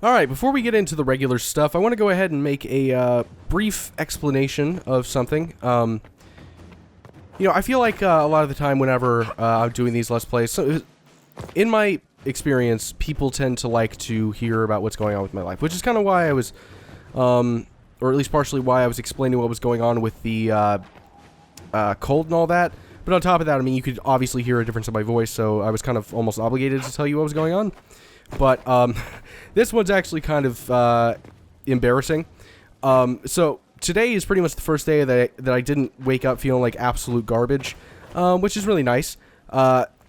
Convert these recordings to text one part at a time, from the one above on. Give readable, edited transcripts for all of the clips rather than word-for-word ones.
Alright, before we get into the regular stuff, I want to go ahead and make a brief explanation of something. I feel like a lot of the time whenever I'm doing these Let's Plays, so in my experience, people tend to like to hear about what's going on with my life, which is kind of why I was, or at least partially why I was explaining what was going on with the cold and all that. But on top of that, I mean, you could obviously hear a difference in my voice, so I was kind of almost obligated to tell you what was going on. But this one's actually kind of embarrassing. So today is pretty much the first day that I didn't wake up feeling like absolute garbage, which is really nice.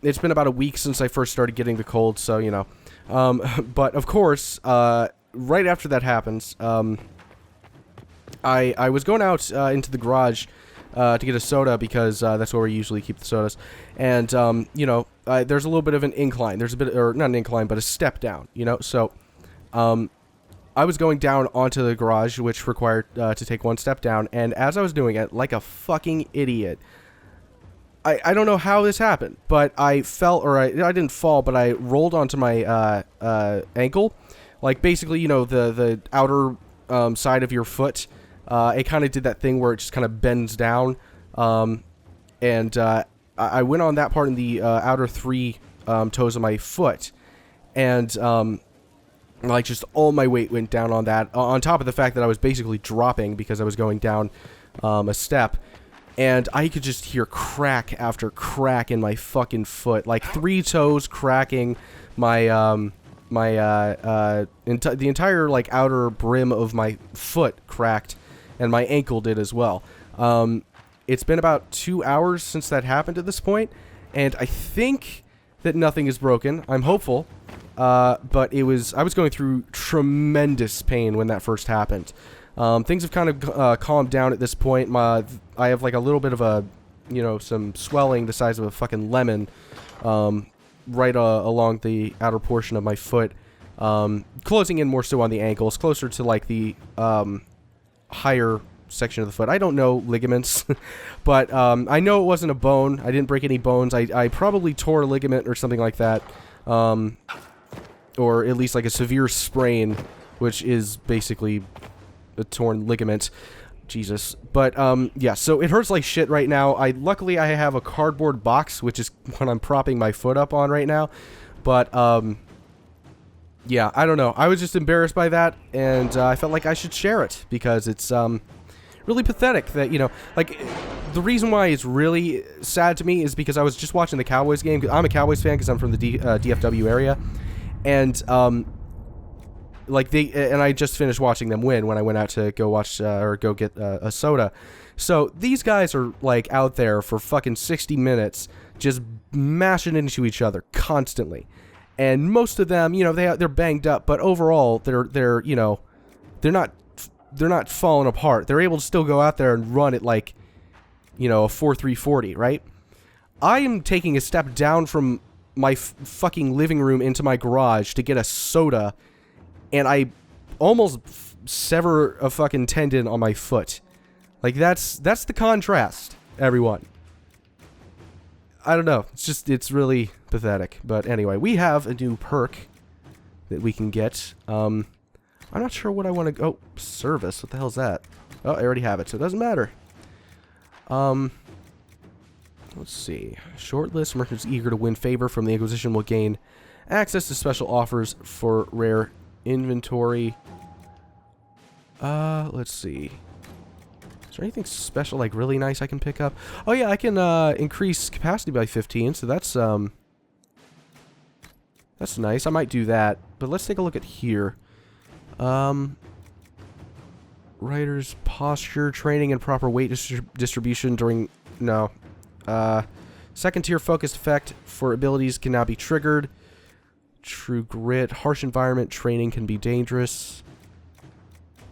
It's been about a week since I first started getting the cold, so, you know. But, of course, right after that happens, I was going out into the garage to get a soda because that's where we usually keep the sodas. And, there's a little bit of an incline. There's a bit, or not an incline, but a step down, So, I was going down onto the garage, which required to take one step down. And as I was doing it, like a fucking idiot, I don't know how this happened, but I fell, or I didn't fall, but I rolled onto my ankle. Like, basically, the outer side of your foot. It kind of did that thing where it just kind of bends down. And I went on that part in the outer three toes of my foot. And, like, just all my weight went down on that. On top of the fact that I was basically dropping because I was going down a step. And I could just hear crack after crack in my fucking foot. Like, 3 toes cracking, my, the entire, like, outer brim of my foot cracked. And my ankle did as well. It's been about 2 hours since that happened at this point, and I think that nothing is broken. I'm hopeful, but I was going through tremendous pain when that first happened. Things have kind of calmed down at this point. I have like a little bit of a, some swelling the size of a fucking lemon, right along the outer portion of my foot, closing in more so on the ankles, closer to like the higher section of the foot. I don't know ligaments, but I know it wasn't a bone. I didn't break any bones. I probably tore a ligament or something like that, or at least like a severe sprain, which is basically a torn ligament. Jesus. But yeah, so it hurts like shit right now. Luckily I have a cardboard box, which is what I'm propping my foot up on right now. But yeah, I don't know. I was just embarrassed by that, and I felt like I should share it, because it's really pathetic that, like, the reason why it's really sad to me is because I was just watching the Cowboys game. I'm a Cowboys fan because I'm from the DFW area, and like and I just finished watching them win when I went out to go watch or go get a soda. So these guys are like out there for fucking 60 minutes just mashing into each other constantly. And most of them, they're banged up, but overall, they're not falling apart. They're able to still go out there and run at like, a 4.340, right? I am taking a step down from my fucking living room into my garage to get a soda, and I almost sever a fucking tendon on my foot. Like, that's the contrast, everyone. I don't know. It's really pathetic. But anyway, we have a new perk that we can get. I'm not sure what I want to... Oh, service. What the hell's that? Oh, I already have it, so it doesn't matter. Let's see. Shortlist. Merchants eager to win favor from the Inquisition will gain access to special offers for rare inventory. Let's see. Is there anything special, like, really nice I can pick up? Oh, yeah, I can, increase capacity by 15, so that's nice. I might do that, but let's take a look at here. Writer's posture, training, and proper weight distribution during... No. Second tier focused effect for abilities can now be triggered. True grit. Harsh environment training can be dangerous.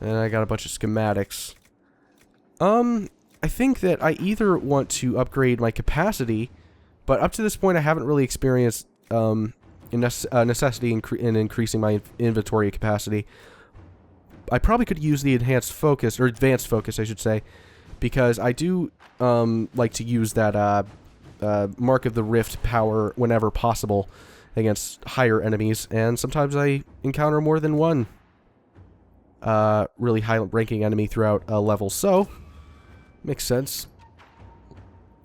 And I got a bunch of schematics. I think that I either want to upgrade my capacity, but up to this point I haven't really experienced necessity in increasing my inventory capacity. I probably could use the enhanced focus, or advanced focus I should say, because I do like to use that Mark of the Rift power whenever possible. against higher enemies, and sometimes I encounter more than one really high-ranking enemy throughout a level, so makes sense.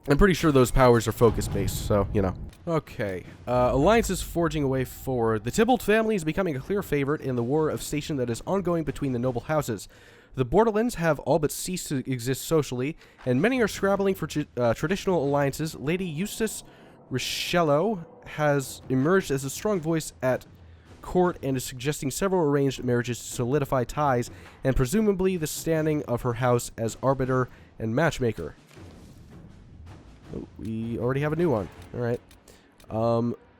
I'm pretty sure those powers are focus-based, so, you know. Okay, Alliance is forging away forward. The Tybalt family is becoming a clear favorite in the war of station that is ongoing between the noble houses. The Borderlands have all but ceased to exist socially, and many are scrabbling for traditional alliances. Lady Eustace Richelieu has emerged as a strong voice at court and is suggesting several arranged marriages to solidify ties and presumably the standing of her house as arbiter and matchmaker. Oh, we already have a new one. Alright.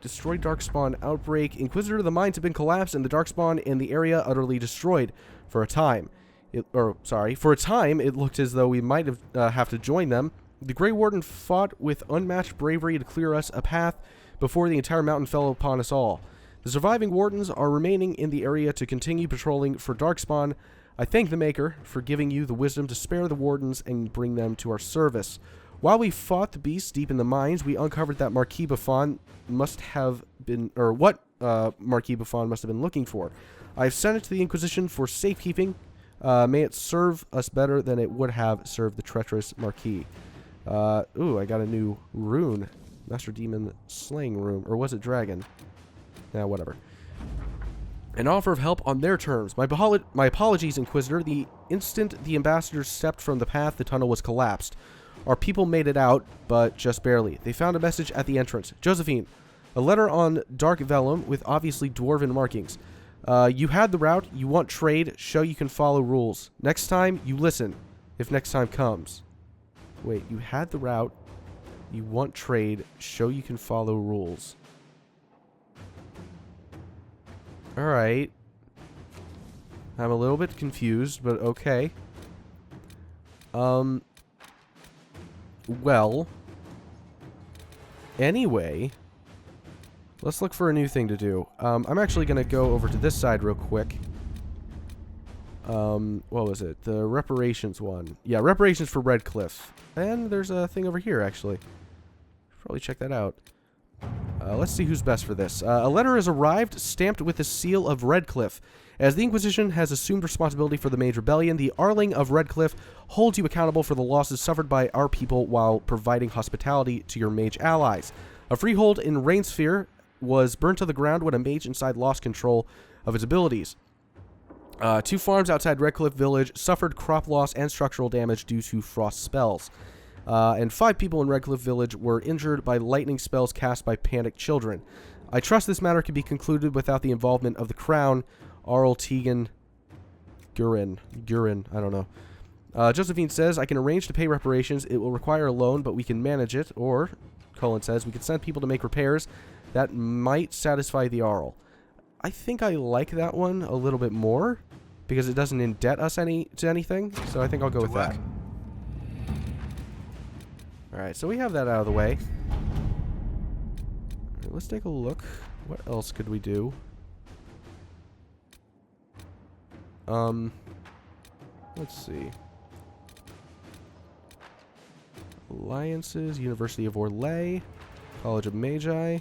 Destroy Darkspawn outbreak. Inquisitor of the Mines have been collapsed and the Darkspawn in the area utterly destroyed for a time. For a time it looked as though we might have to join them. The Grey Warden fought with unmatched bravery to clear us a path before the entire mountain fell upon us all. The surviving Wardens are remaining in the area to continue patrolling for Darkspawn. I thank the Maker for giving you the wisdom to spare the Wardens and bring them to our service. While we fought the beasts deep in the mines, we uncovered that Marquis Buffon must have been, or what Marquis Buffon must have been looking for. I've sent it to the Inquisition for safekeeping. May it serve us better than it would have served the treacherous Marquis. Ooh, I got a new rune. Master Demon Slaying Rune. Or was it Dragon? Yeah, whatever. An offer of help on their terms. My apologies, Inquisitor. The instant the ambassadors stepped from the path, the tunnel was collapsed. Our people made it out, but just barely. They found a message at the entrance. Josephine, a letter on dark vellum with obviously dwarven markings. You had the route. You want trade. Show you can follow rules. Next time, you listen. If next time comes. Wait, you had the route. You want trade. Show you can follow rules. Alright. I'm a little bit confused, but okay. Well. Anyway. Let's look for a new thing to do. I'm actually going to go over to this side real quick. What was it? The reparations one. Yeah, reparations for Redcliffe. And there's a thing over here, actually. Probably check that out. Let's see who's best for this. A letter has arrived, stamped with the seal of Redcliffe. As the Inquisition has assumed responsibility for the Mage Rebellion, the Arling of Redcliffe holds you accountable for the losses suffered by our people while providing hospitality to your mage allies. A freehold in Rainsphere was burnt to the ground when a mage inside lost control of his abilities. 2 farms outside Redcliffe Village suffered crop loss and structural damage due to frost spells. And 5 people in Redcliffe Village were injured by lightning spells cast by panicked children. I trust this matter can be concluded without the involvement of the Crown, Arl Tegan Gurin, I don't know. Josephine says, I can arrange to pay reparations. It will require a loan, but we can manage it. Or, Cullen says, we can send people to make repairs. That might satisfy the Arl. I think I like that one a little bit more, because it doesn't indebt us to anything. So I think I'll go with that. Alright, so we have that out of the way. Let's take a look. What else could we do? Let's see. Alliances, University of Orlais, College of Magi.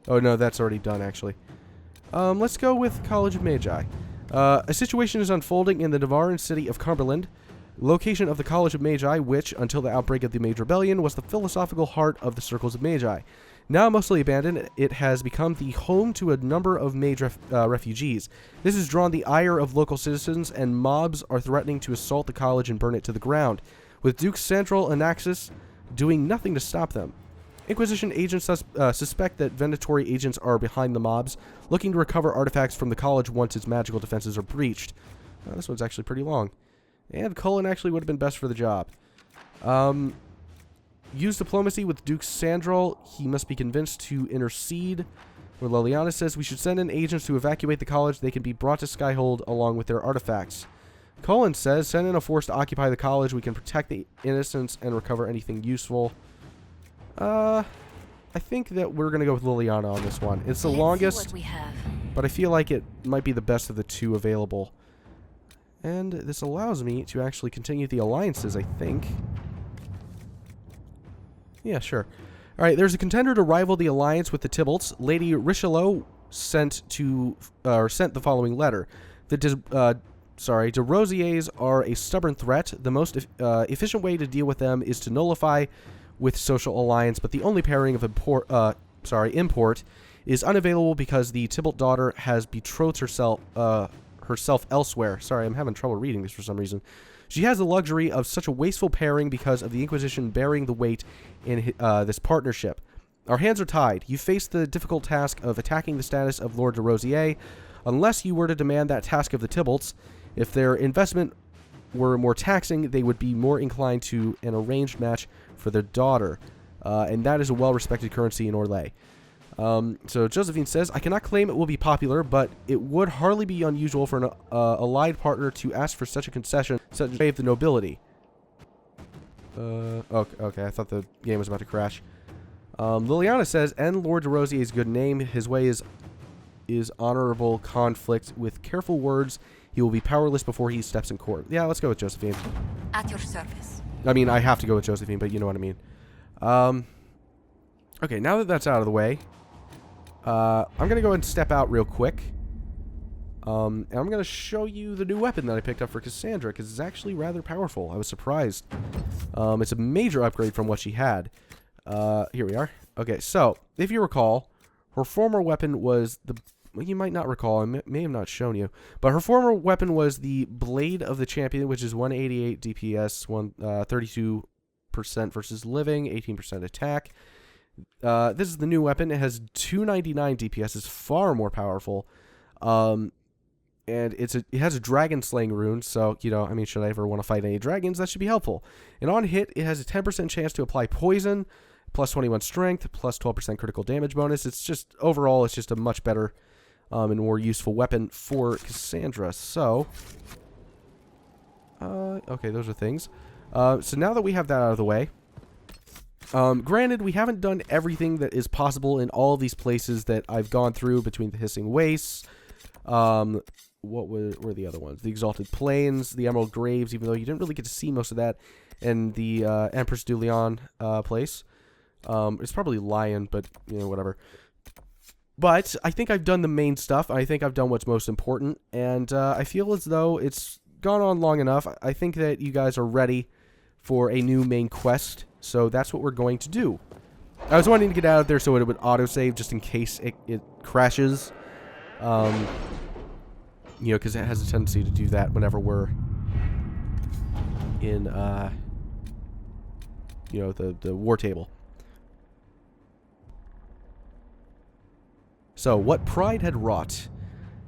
Oh no, that's already done actually. Let's go with College of Magi. A situation is unfolding in the Navaran city of Cumberland. Location of the College of Magi, which, until the outbreak of the Mage Rebellion, was the philosophical heart of the Circles of Magi. Now mostly abandoned, it has become the home to a number of mage refugees. This has drawn the ire of local citizens, and mobs are threatening to assault the college and burn it to the ground, with Duke Central and Axis doing nothing to stop them. Inquisition agents suspect that Vendatory agents are behind the mobs, looking to recover artifacts from the college once its magical defenses are breached. This one's actually pretty long. And Cullen actually would have been best for the job. Use diplomacy with Duke Sandral. He must be convinced to intercede. Where Liliana says we should send in agents to evacuate the college. They can be brought to Skyhold along with their artifacts. Cullen says send in a force to occupy the college. We can protect the innocents and recover anything useful. I think that we're going to go with Liliana on this one. It's the longest, but I feel like it might be the best of the 2 available. And this allows me to actually continue the alliances, I think. Yeah, sure. All right, there's a contender to rival the alliance with the Tybalts. Lady Richelieu sent the following letter. The de Rosiers are a stubborn threat. The most efficient way to deal with them is to nullify with social alliance, but the only pairing of import is unavailable because the Tybalt daughter has betrothed herself elsewhere. Sorry, I'm having trouble reading this for some reason. She has the luxury of such a wasteful pairing because of the Inquisition bearing the weight in this partnership. Our hands are tied. You face the difficult task of attacking the status of Lord de Rosier. Unless you were to demand that task of the Tybalts, if their investment were more taxing, they would be more inclined to an arranged match for their daughter. And that is a well-respected currency in Orlais. So Josephine says, I cannot claim it will be popular, but it would hardly be unusual for an allied partner to ask for such a concession, such as the nobility. Okay, I thought the game was about to crash. Liliana says, and Lord de Rosier's good name, his way is honorable conflict. With careful words, he will be powerless before he steps in court. Yeah, let's go with Josephine. At your service. I mean, I have to go with Josephine, but you know what I mean. Okay, now that that's out of the way, I'm going to go ahead and step out real quick. And I'm going to show you the new weapon that I picked up for Cassandra, because it's actually rather powerful. I was surprised. It's a major upgrade from what she had. Here we are. Okay, so, if you recall, her former weapon was the... Well, you might not recall, I may have not shown you, but her former weapon was the Blade of the Champion, which is 188 DPS, 32% versus living, 18% attack. This is the new weapon. It has 299 DPS. It's far more powerful. And it has a dragon slaying rune, so, you know, I mean, should I ever want to fight any dragons, that should be helpful. And on hit, it has a 10% chance to apply poison, plus 21 strength, plus 12% critical damage bonus. It's just, overall, it's just a much better and more useful weapon for Cassandra. So, okay, those are things. So now that we have that out of the way, granted, we haven't done everything that is possible in all of these places that I've gone through between the Hissing Wastes, what were the other ones? The Exalted Plains, the Emerald Graves, even though you didn't really get to see most of that, and the Empress du Lion place. It's probably Lion, but, you know, whatever. But I think I've done the main stuff. I think I've done what's most important, and I feel as though it's gone on long enough. I think that you guys are ready for a new main quest, so that's what we're going to do. I was wanting to get out of there so it would autosave just in case it crashes. You know, because it has a tendency to do that whenever we're in, you know, the war table. So, what pride had wrought.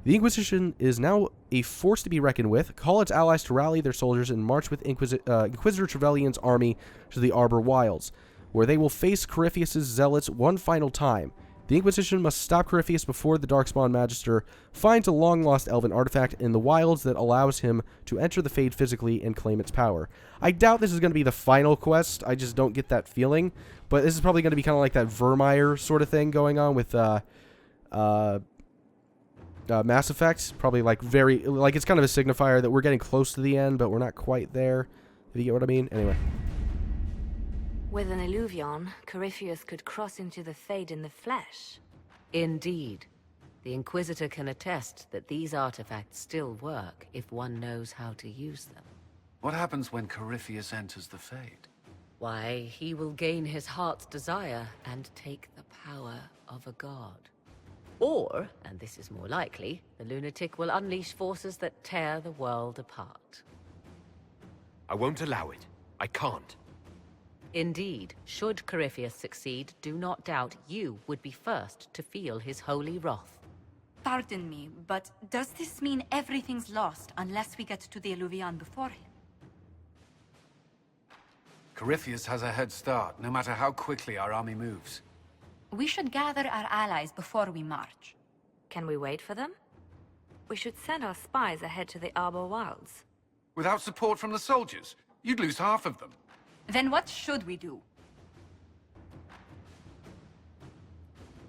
The Inquisition is now a force to be reckoned with. Call its allies to rally their soldiers and march with Inquisitor Trevelyan's army to the Arbor Wilds, where they will face Corypheus' zealots one final time. The Inquisition must stop Corypheus before the Darkspawn Magister finds a long-lost elven artifact in the wilds that allows him to enter the Fade physically and claim its power. I doubt this is going to be the final quest. I just don't get that feeling. But this is probably going to be kind of like that Vermeer sort of thing going on with Mass Effect. Probably like it's kind of a signifier that we're getting close to the end, but we're not quite there. If you get what I mean? Anyway. With an illuvion, Corypheus could cross into the Fade in the flesh. Indeed. The Inquisitor can attest that these artifacts still work if one knows how to use them. What happens when Corypheus enters the Fade? Why, he will gain his heart's desire and take the power of a god. Or, and this is more likely, the lunatic will unleash forces that tear the world apart. I won't allow it. I can't. Indeed, should Corypheus succeed, do not doubt you would be first to feel his holy wrath. Pardon me, but does this mean everything's lost unless we get to the illuvion before him? Corypheus has a head start, no matter how quickly our army moves. We should gather our allies before we march. Can we wait for them? We should send our spies ahead to the Arbor Wilds. Without support from the soldiers, you'd lose half of them. Then what should we do?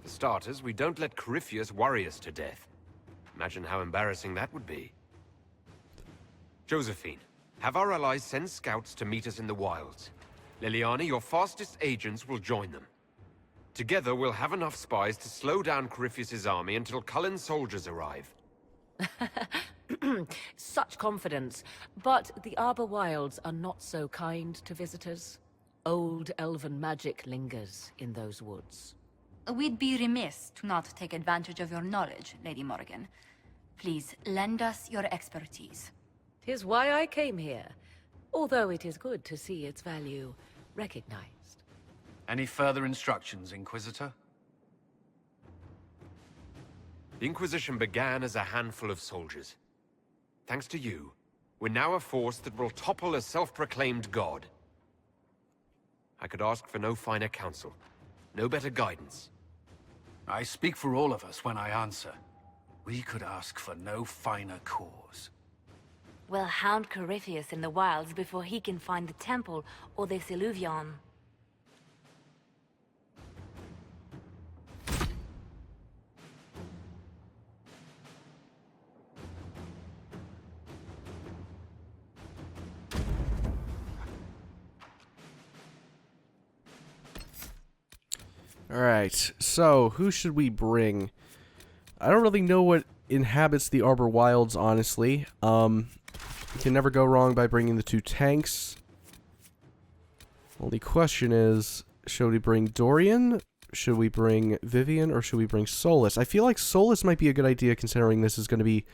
For starters, we don't let Corypheus worry us to death. Imagine how embarrassing that would be. Josephine, have our allies send scouts to meet us in the wilds. Liliana, your fastest agents will join them. Together, we'll have enough spies to slow down Corypheus' army until Cullen's soldiers arrive. Such confidence. But the Arbor Wilds are not so kind to visitors. Old elven magic lingers in those woods. We'd be remiss to not take advantage of your knowledge, Lady Morrigan. Please, lend us your expertise. 'Tis why I came here, although it is good to see its value recognized. Any further instructions, Inquisitor? The Inquisition began as a handful of soldiers. Thanks to you, we're now a force that will topple a self-proclaimed god. I could ask for no finer counsel, no better guidance. I speak for all of us when I answer. We could ask for no finer cause. We'll hound Corypheus in the wilds before he can find the temple or the Silurion. Alright, so who should we bring? I don't really know what inhabits the Arbor Wilds, honestly. You can never go wrong by bringing the 2 tanks. Only question is, should we bring Dorian? Should we bring Vivian? Or should we bring Solus? I feel like Solus might be a good idea considering this is going to be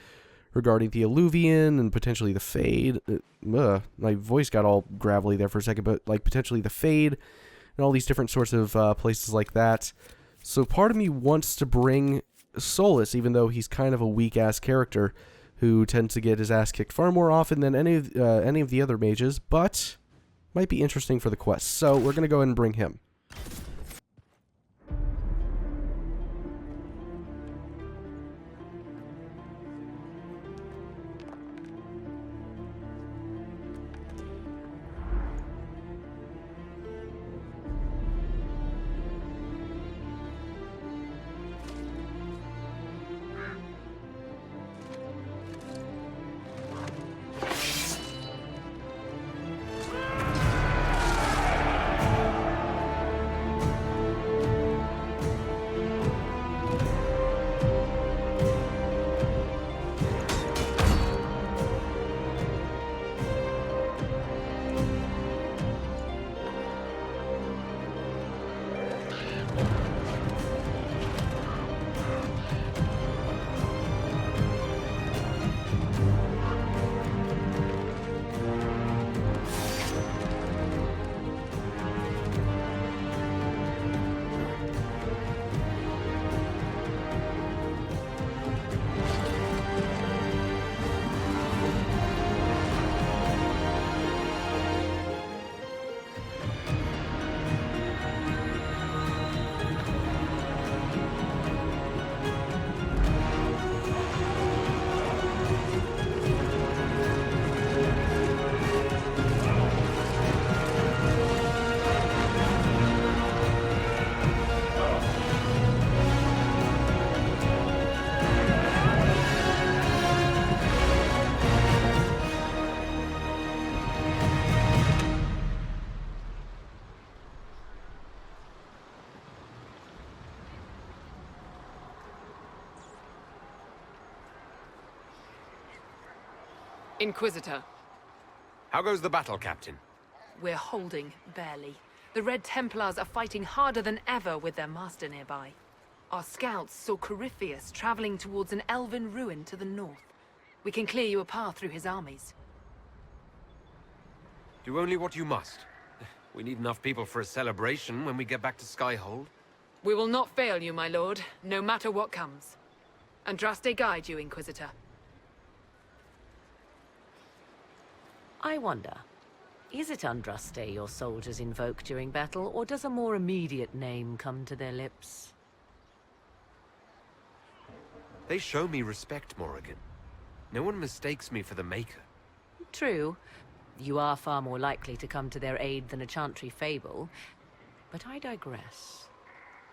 regarding the Alluvian and potentially the Fade. My voice got all gravelly there for a second, but like potentially the Fade and all these different sorts of places like that. So part of me wants to bring Solus, even though he's kind of a weak-ass character who tends to get his ass kicked far more often than any of the other mages, but might be interesting for the quest. So we're going to go ahead and bring him. Inquisitor, How goes the battle, Captain? we're holding, barely. The Red Templars are fighting harder than ever with their master nearby. Our scouts saw Corypheus traveling towards an elven ruin to the north. We can clear you a path through his armies. Do only what you must. We need enough people for a celebration when we get back to Skyhold. We will not fail you, my lord, no matter what comes. Andraste guide you, Inquisitor. I wonder, is it Andraste your soldiers invoke during battle, or does a more immediate name come to their lips? They show me respect, Morrigan. No one mistakes me for the Maker. True. You are far more likely to come to their aid than a Chantry fable. But I digress.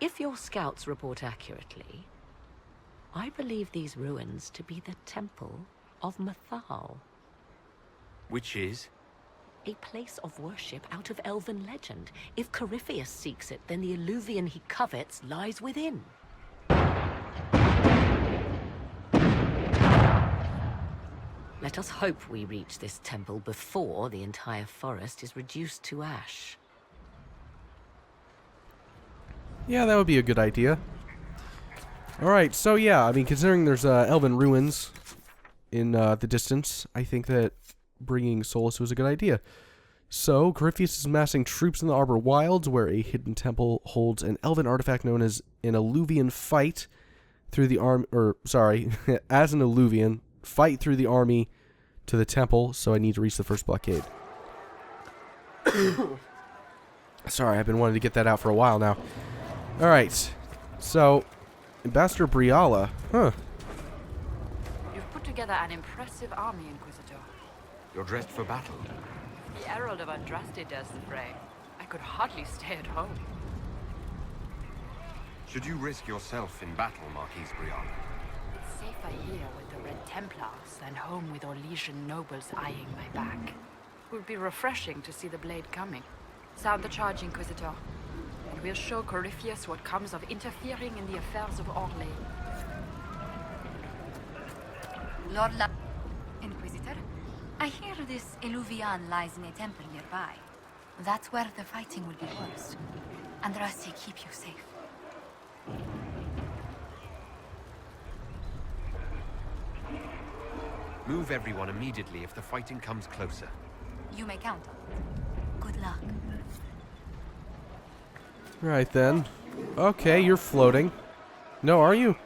If your scouts report accurately, I believe these ruins to be the Temple of Mythal. Which is? A place of worship out of elven legend. If Corypheus seeks it, then the alluvian he covets lies within. Let us hope we reach this temple before the entire forest is reduced to ash. Yeah, that would be a good idea. Alright, so yeah, I mean, considering there's elven ruins in the distance, I think that bringing Solus was a good idea. So, Corypheus is amassing troops in the Arbor Wilds, where a hidden temple holds an elven artifact known as an alluvian fight through the as an alluvian, fight through the army to the temple, so I need to reach the first blockade. Sorry, I've been wanting to get that out for a while now. Alright, so, Ambassador Briala, huh. You've put together an impressive army, Inquisitor. You're dressed for battle. The Herald of Andraste does the fray. I could hardly stay at home. Should you risk yourself in battle, Marquise Brianna? It's safer here with the Red Templars than home with Orlesian nobles eyeing my back. It would be refreshing to see the blade coming. Sound the charge, Inquisitor. And we'll show Corypheus what comes of interfering in the affairs of Orlais. Lord Inquisitor, I hear this Illuvian lies in a temple nearby. That's where the fighting will be worst. Andraste keep you safe. Move everyone immediately if the fighting comes closer. You may count on it. Good luck. Right then. Okay, you're floating. No, are you?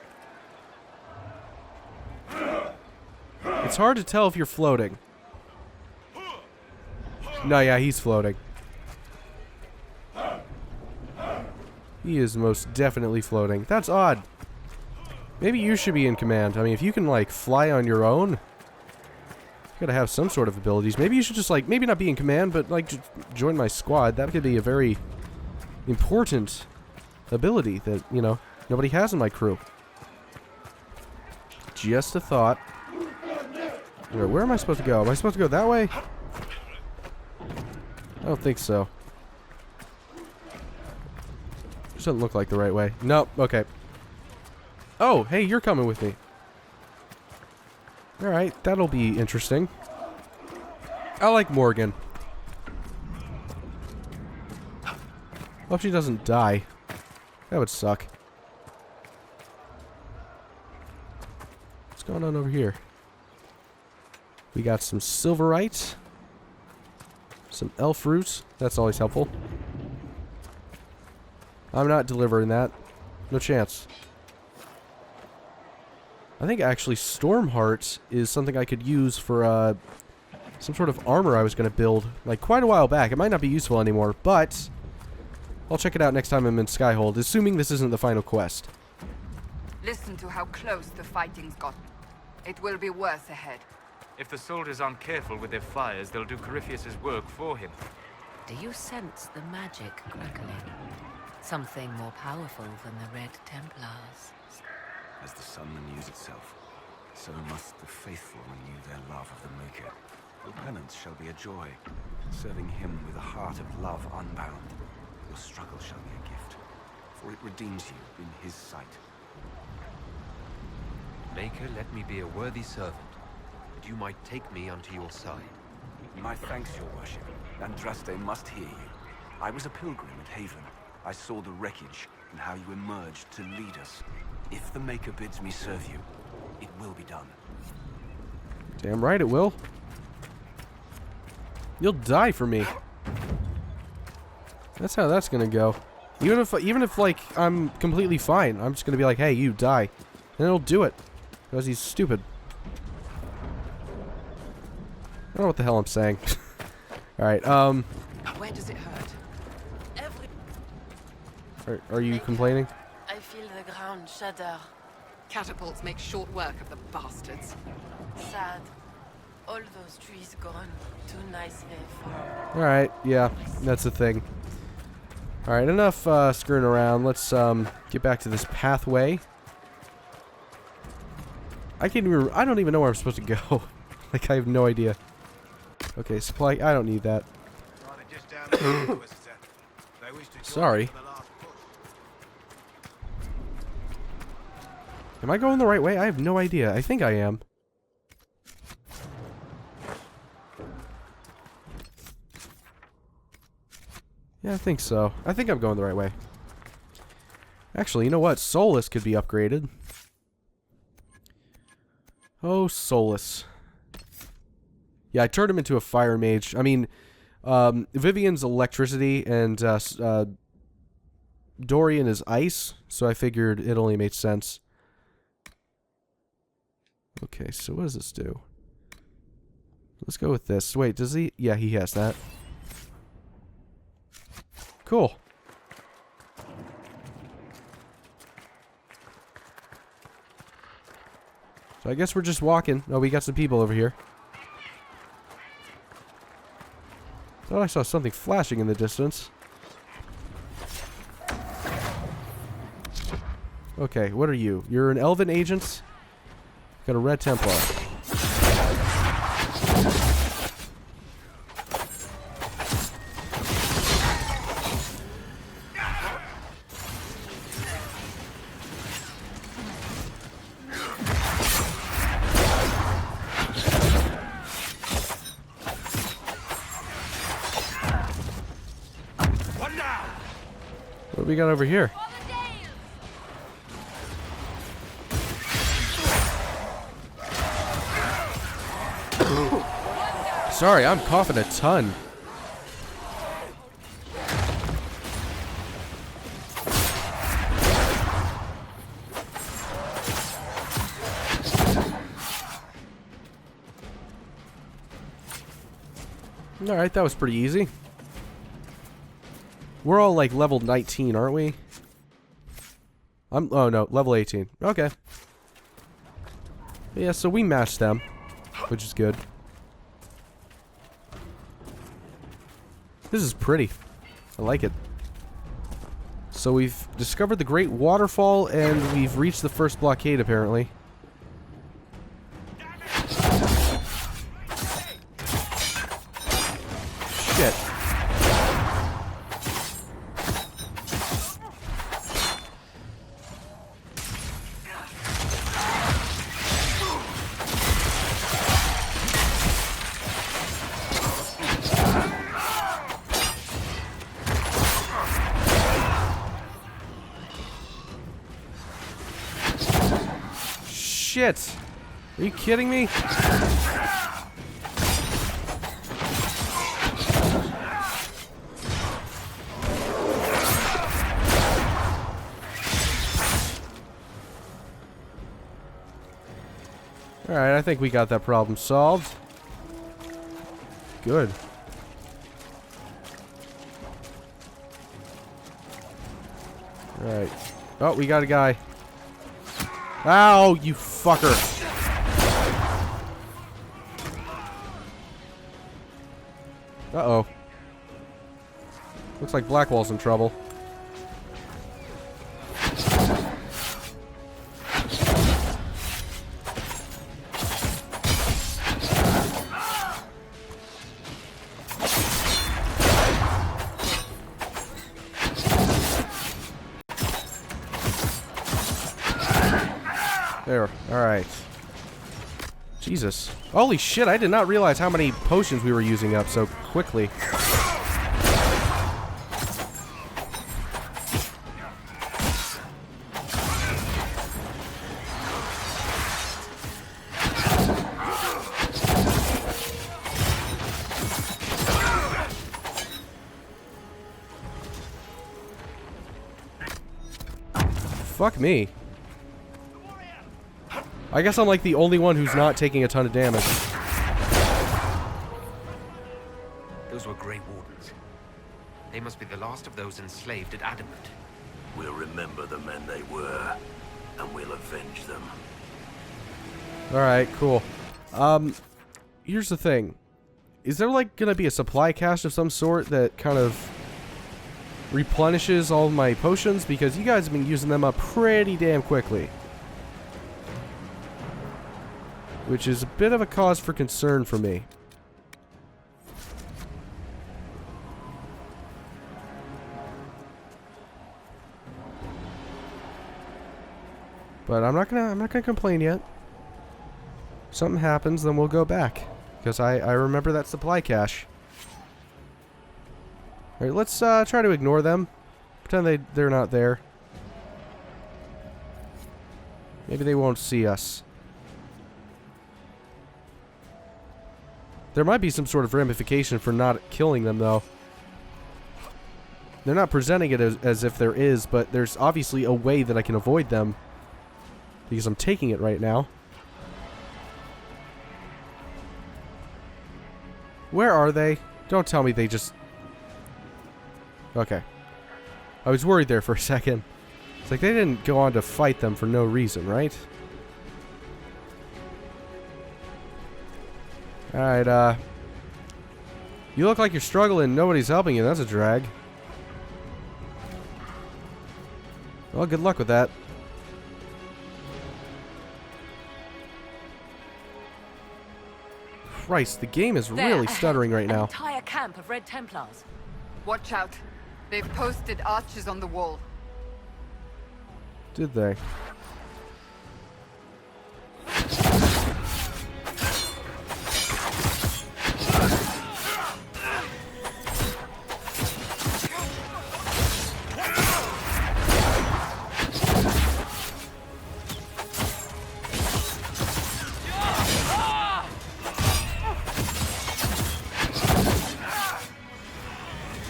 It's hard to tell if you're floating. No, yeah, he's floating. He is most definitely floating. That's odd. Maybe you should be in command. I mean, if you can, like, fly on your own, you gotta have some sort of abilities. Maybe you should just, like, maybe not be in command, but, like, join my squad. That could be a very important ability that, you know, nobody has in my crew. Just a thought. Where am I supposed to go? Am I supposed to go that way? I don't think so. This doesn't look like the right way. Nope, okay. Oh, hey, you're coming with me. Alright, that'll be interesting. I like Morgan. Hope she doesn't die. That would suck. What's going on over here? We got some silverite. Some elf root. That's always helpful. I'm not delivering that. No chance. I think actually Stormheart is something I could use for some sort of armor I was going to build like quite a while back. It might not be useful anymore, but I'll check it out next time I'm in Skyhold, assuming this isn't the final quest. Listen to how close the fighting's gotten. It will be worse ahead. If the soldiers aren't careful with their fires, they'll do Corypheus's work for him. Do you sense the magic crackling? Something more powerful than the Red Templars. As the sun renews itself, so must the faithful renew their love of the Maker. Your penance shall be a joy, serving him with a heart of love unbound. Your struggle shall be a gift, for it redeems you in his sight. Maker, let me be a worthy servant, that you might take me unto your side. My thanks, your worship. Andraste must hear you. I was a pilgrim at Haven. I saw the wreckage and how you emerged to lead us. If the Maker bids me serve you, it will be done. Damn right it will. You'll die for me. That's how that's gonna go. Even if like I'm completely fine, I'm just gonna be like, hey, you die, and it'll do it because he's stupid. I don't know what the hell I'm saying. All right. Where does it hurt? Are you complaining? I feel the ground shudder. Catapults make short work of the bastards. Sad. All those trees gone. Too nicely farmed. All right. Yeah, that's the thing. All right, enough screwing around. Let's get back to this pathway. I don't even know where I'm supposed to go. Like I have no idea. Okay, supply. I don't need that. Sorry. Am I going the right way? I have no idea. I think I am. Yeah, I think so. I think I'm going the right way. Actually, you know what? Solus could be upgraded. Oh, Solus. Yeah, I turned him into a fire mage. I mean, Vivian's electricity and Dorian is ice, so I figured it only made sense. Okay, so what does this do? Let's go with this. Wait, does he? Yeah, he has that. Cool. So I guess we're just walking. Oh, we got some people over here. Thought I saw something flashing in the distance. Okay, what are you? You're an elven agent? Got a red Templar. What do we got over here? Sorry, I'm coughing a ton. Alright, that was pretty easy. We're all like level 19, aren't we? Oh no, level 18. Okay. Yeah, so we matched them, which is good. This is pretty. I like it. So we've discovered the Great Waterfall, and we've reached the first blockade, apparently. Shit. Shit! Are you kidding me? Alright, I think we got that problem solved. Good. Alright. Oh, we got a guy. Ow, you fucker. Uh-oh. Looks like Blackwall's in trouble. There. Alright. Jesus. Holy shit, I did not realize how many potions we were using up so quickly. Fuck me. I guess I'm like the only one who's not taking a ton of damage. Those were Grey Wardens. They must be the last of those enslaved at Adamant. We'll remember the men they were, and we'll avenge them. Alright, cool. Here's the thing. Is there like gonna be a supply cache of some sort that kind of replenishes all my potions? Because you guys have been using them up pretty damn quickly. Which is a bit of a cause for concern for me. But I'm not gonna complain yet. If something happens, then we'll go back. Because I remember that supply cache. Alright, let's try to ignore them. Pretend they're not there. Maybe they won't see us. There might be some sort of ramification for not killing them, though. They're not presenting it as if there is, but there's obviously a way that I can avoid them. Because I'm taking it right now. Where are they? Don't tell me they just... Okay. I was worried there for a second. It's like they didn't go on to fight them for no reason, right? Alright, you look like you're struggling. Nobody's helping you. That's a drag. Well, good luck with that. Christ, the game is really stuttering right now. An entire camp of Red Templars. Watch out. They've posted archers on the wall. Did they?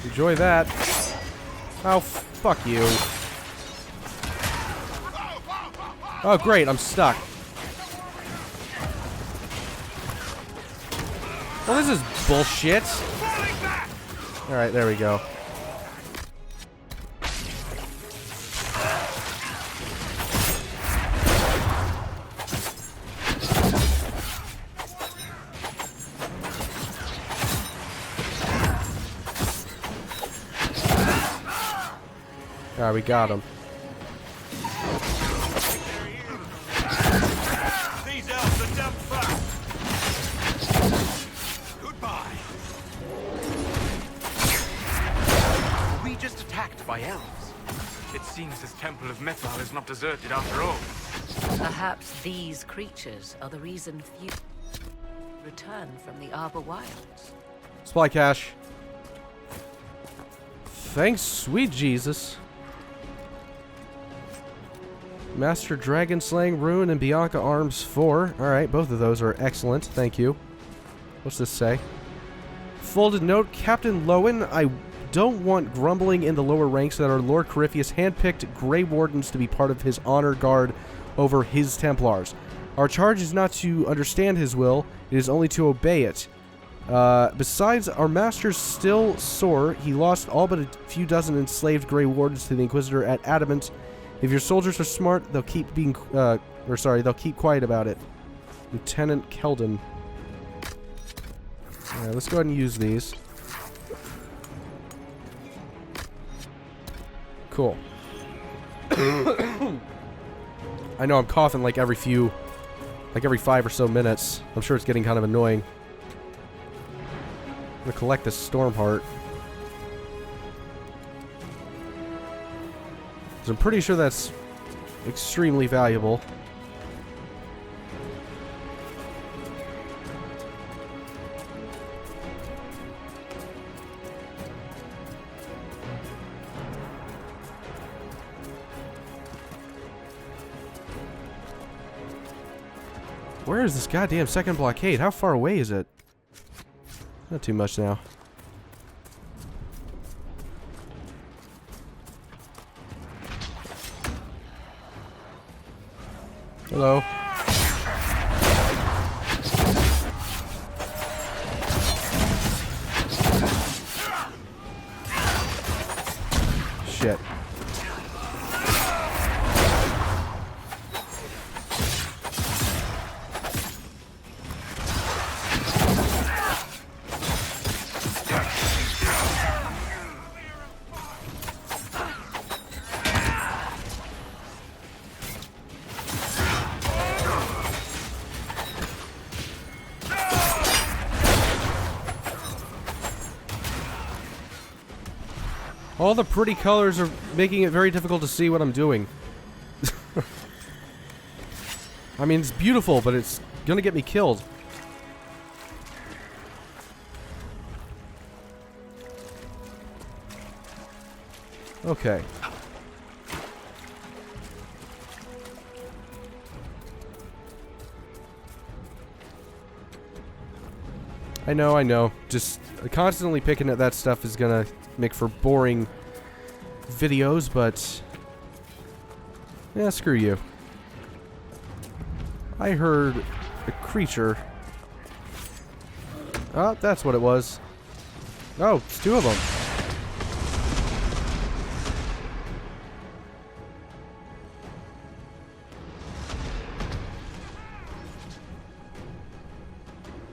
Enjoy that. Oh, fuck you. Oh, great, I'm stuck. Well, this is bullshit. Alright, there we go. Alright, we got him. These elves are damn fast. Goodbye. Were we just attacked by elves? It seems this Temple of Mythal is not deserted after all. Perhaps these creatures are the reason few return from the Arbor wilds. Supply cache. Thanks, sweet Jesus. Master Dragon Slaying Rune and Bianca Arms 4. Alright, both of those are excellent. Thank you. What's this say? Folded note, Captain Lowen, I don't want grumbling in the lower ranks that our Lord Corypheus handpicked Grey Wardens to be part of his honor guard over his Templars. Our charge is not to understand his will, it is only to obey it. Besides, our master's still sore. He lost all but a few dozen enslaved Grey Wardens to the Inquisitor at Adamant. If your soldiers are smart, they'll keep being, they'll keep quiet about it. Lieutenant Keldon. Alright, let's go ahead and use these. Cool. I know I'm coughing like every 5 or so minutes. I'm sure it's getting kind of annoying. I'm gonna collect this storm heart. I'm pretty sure that's extremely valuable. Where is this goddamn second blockade? How far away is it? Not too much now. Hello. Shit. All the pretty colors are making it very difficult to see what I'm doing. I mean, it's beautiful, but it's gonna get me killed. Okay. I know. Just constantly picking at that stuff is gonna make for boring videos, but... yeah, screw you. I heard a creature. Oh, that's what it was. Oh, it's two of them.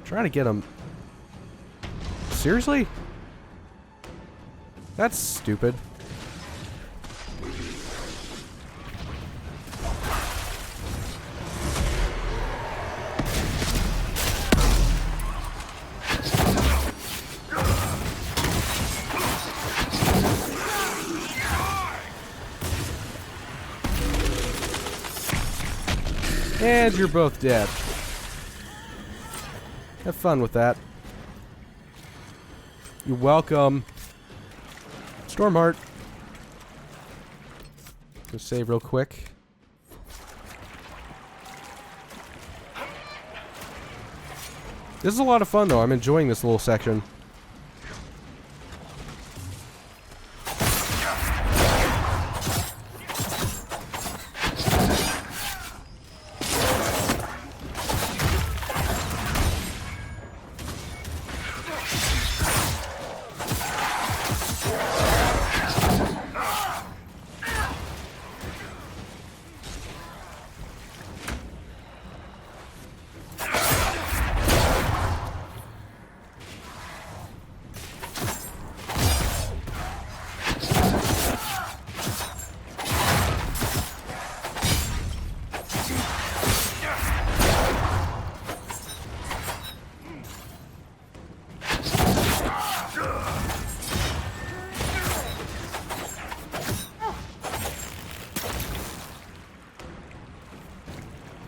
Trying to get them. Seriously? That's stupid. And you're both dead. Have fun with that. You're welcome. Stormheart. Gonna save real quick. This is a lot of fun though. I'm enjoying this little section.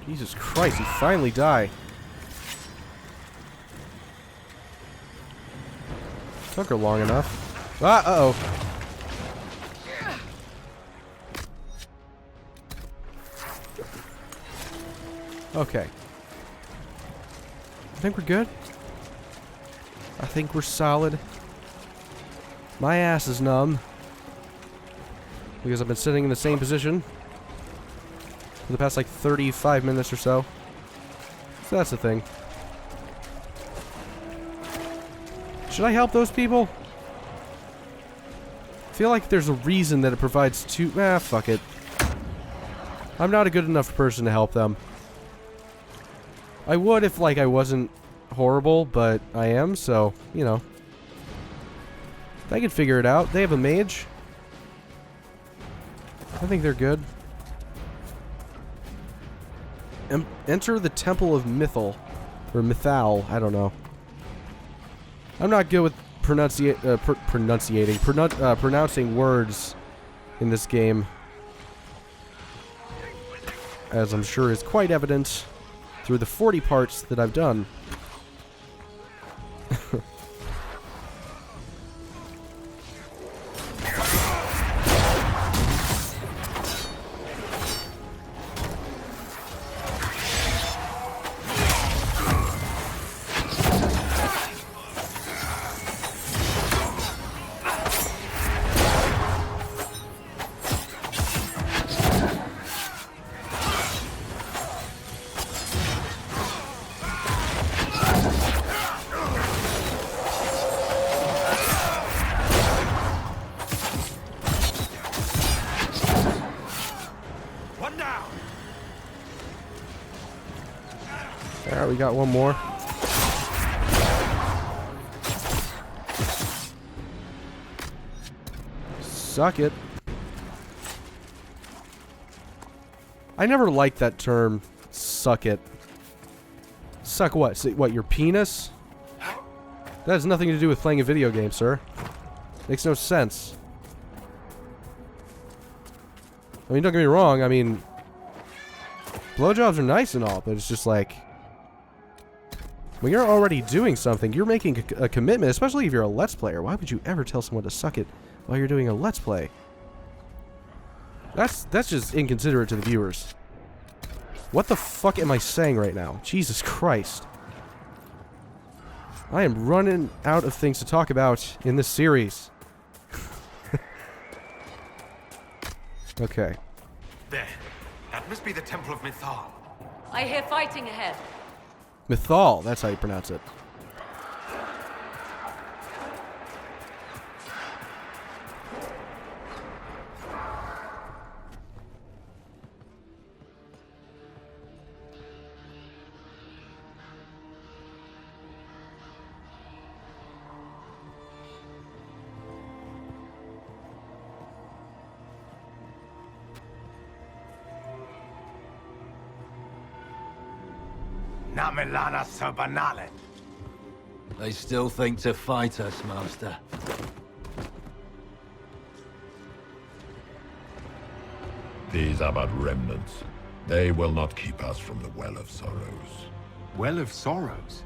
Jesus Christ, he finally died. Took her long enough. Ah, uh-oh. Okay. I think we're good. I think we're solid. My ass is numb. Because I've been sitting in the same position for the past like 35 minutes or so. So that's the thing. Should I help those people? I feel like there's a reason that it provides two... ah, fuck it. I'm not a good enough person to help them. I would if, like, I wasn't horrible, but I am, so, you know. They can figure it out. They have a mage. I think they're good. Enter the Temple of Mythal. Or Mythal, I don't know. I'm not good with pronouncing words in this game. As I'm sure is quite evident through the 40 parts that I've done. Alright, we got one more. Suck it. I never liked that term, suck it. Suck what? Say, what, your penis? That has nothing to do with playing a video game, sir. Makes no sense. I mean, don't get me wrong, I mean... blowjobs are nice and all, but it's just like, when you're already doing something, you're making a commitment, especially if you're a Let's Player. Why would you ever tell someone to suck it while you're doing a Let's Play? That's just inconsiderate to the viewers. What the fuck am I saying right now? Jesus Christ. I am running out of things to talk about in this series. Okay. There. That must be the Temple of Mythal. I hear fighting ahead. Mythal, that's how you pronounce it. Namelana Sabanale. They still think to fight us, Master. These are but remnants. They will not keep us from the Well of Sorrows. Well of Sorrows?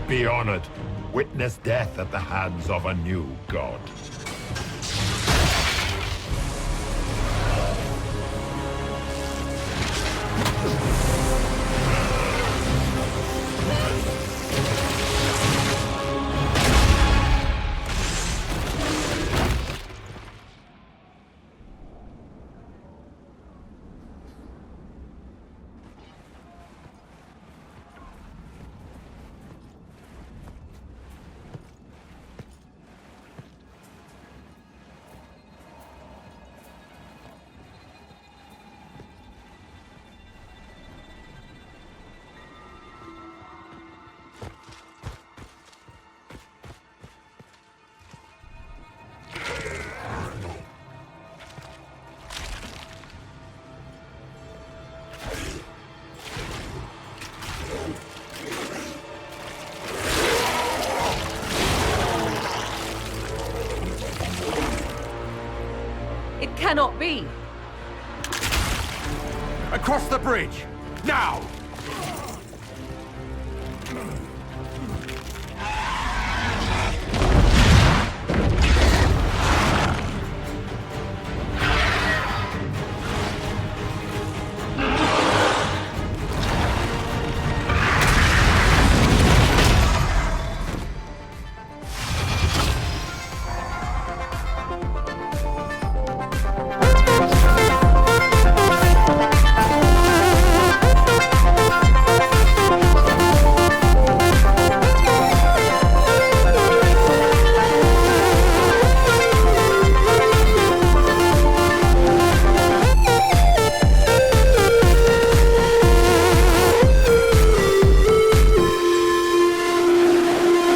Be honored. Witness death at the hands of a new god. It cannot be. Across the bridge! Now!